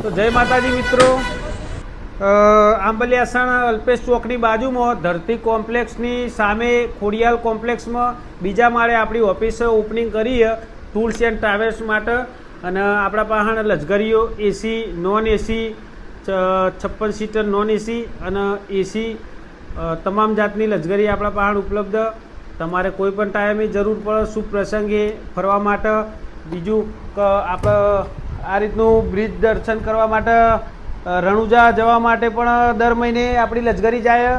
તો જય માતાજી મિત્રો, આંબલિયાસણ અલ્પેશ ચોકની બાજુમાં ધરતી કોમ્પ્લેક્સની સામે ખોડિયાલ કોમ્પ્લેક્સમાં બીજા માળે આપણી ઓફિસ ઓપનિંગ કરી ટૂલ્સ એન્ડ ટ્રાવેલ્સ માટે. અને આપણા પાસે લક્ઝરીઓ AC, non AC, 56 seater non AC અને એસી તમામ જાતની લક્ઝરી આપણા પાસે ઉપલબ્ધ. તમારે કોઈ પણ ટાઈમે જરૂર પડે શુભ પ્રસંગે ફરવા માટે. બીજું કે આપણે આ રીતનું બ્રિજ દર્શન કરવા માટે રણુજા જવા માટે પણ દર મહિને આપણી લક્ઝરી જાય.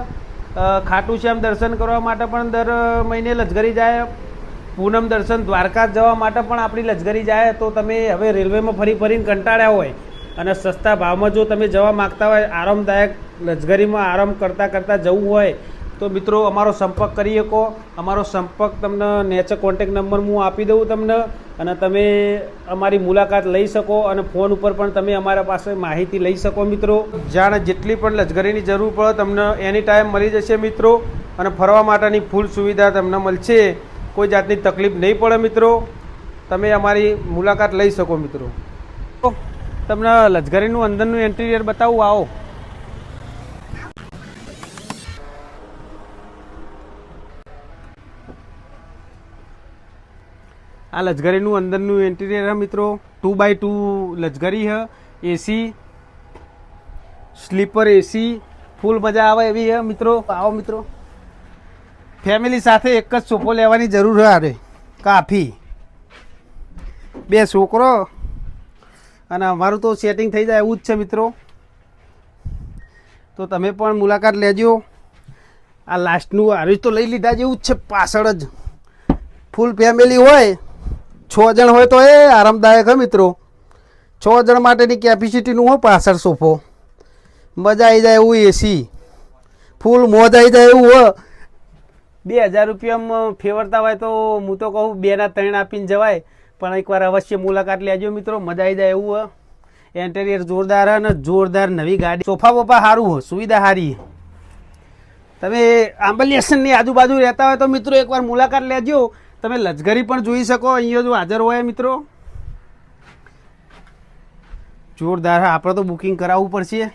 ખાટુ શ્યામ દર્શન કરવા માટે પણ દર મહિને લક્ઝરી જાય. પૂનમ દર્શન દ્વારકા જવા માટે પણ આપણી લક્ઝરી જાય. તો તમે હવે રેલવેમાં ફરી ફરીને કંટાળ્યા હોય અને સસ્તા ભાવમાં જો તમે જવા માગતા હોય, આરામદાયક લક્ઝરીમાં આરામ કરતાં કરતાં જવું હોય તો મિત્રો અમારો સંપર્ક કરી શકો. અમારો સંપર્ક તમને નેચે કોન્ટેક નંબર હું આપી દઉં તમને, અને તમે અમારી મુલાકાત લઈ શકો અને ફોન ઉપર પણ તમે અમારા પાસે માહિતી લઈ શકો. મિત્રો જાણે જેટલી પણ લક્ઝરીની જરૂર પડે તમને એની ટાઈમ મળી જશે મિત્રો, અને ફરવા માટેની ફૂલ સુવિધા તમને મળશે. કોઈ જાતની તકલીફ નહીં પડે મિત્રો, તમે અમારી મુલાકાત લઈ શકો. મિત્રો તમને લક્ઝરીનું અંદરનું ઇન્ટિરિયર બતાવું, આવો. આ લક્ઝરીનું અંદરનું ઇન્ટિરિયર હે મિત્રો. 2x2 લક્ઝરી હે, એસી, સ્લીપર એસી, ફૂલ મજા આવે એવી હે મિત્રો. આવો મિત્રો, ફેમિલી સાથે એક જ સોફો લેવાની જરૂર છે. અરે કાફી, 2 છોકરો અને અમારું તો સેટિંગ થઈ જાય એવું જ છે મિત્રો. તો તમે પણ મુલાકાત લેજો. આ લાસ્ટનું હારી તો લઈ લીધા જેવું જ છે. પાછળ જ ફૂલ ફેમિલી હોય, 6 જણ હોય તો એ આરામદાયક હે મિત્રો. 6 જણ માટેની કેપેસિટીનું હોય પાછળ સોફો. મજા આવી જાય એવું એસી, ફૂલ મોજ આવી જાય એવું હોય. 2000 રૂપિયામાં ફેવરતા હોય તો હું તો કહું 2 ના 3 આપીને જવાય. પણ એકવાર અવશ્ય મુલાકાત લેજો મિત્રો, મજા આવી જાય એવું હોય. ઇન્ટેરિયર જોરદાર અને જોરદાર નવી ગાડી. સોફા બોફા સારું હોય, સુવિધા સારી. તમે આંબલિયાસણની આજુબાજુ રહેતા હોય તો મિત્રો એકવાર મુલાકાત લેજો. તમે લક્ઝરી પણ જોઈ શકો અહીંયા જો હાજર હોય મિત્રો. જોરદાર. આપણે તો બુકિંગ કરાવવું પડશે.